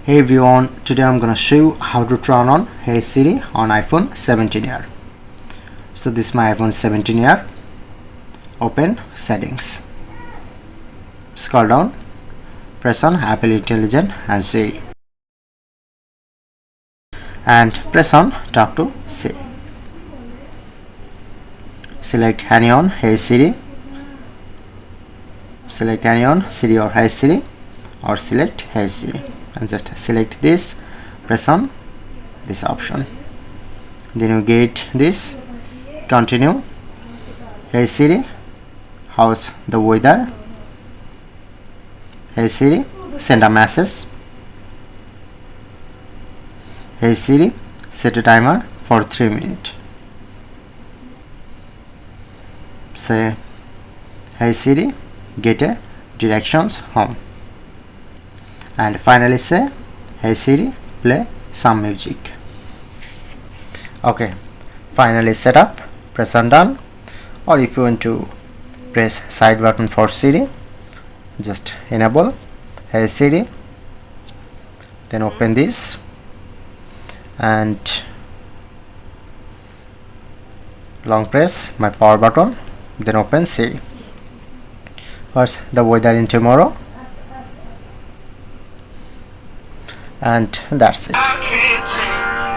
Hey everyone, today I'm gonna show you how to turn on Hey Siri on iPhone 17R. So this is my iPhone 17R. Open settings, scroll down, press on Apple Intelligent and Siri, and press on Talk to Siri. Select any on Hey Siri, select any on Siri or Hey Siri, or select Hey Siri, and just select this, press on this option. Then you get this, continue. Hey Siri, how's the weather? Hey Siri, send a message. Hey Siri, set a timer for 3 minutes. Say, hey Siri, get a directions home. And finally say, hey Siri, play some music. Okay, finally set up, press on done, or if you want to press side button for Siri, just enable Hey Siri, then open this and long press my power button, then open Siri. What's the weather in tomorrow? And that's it.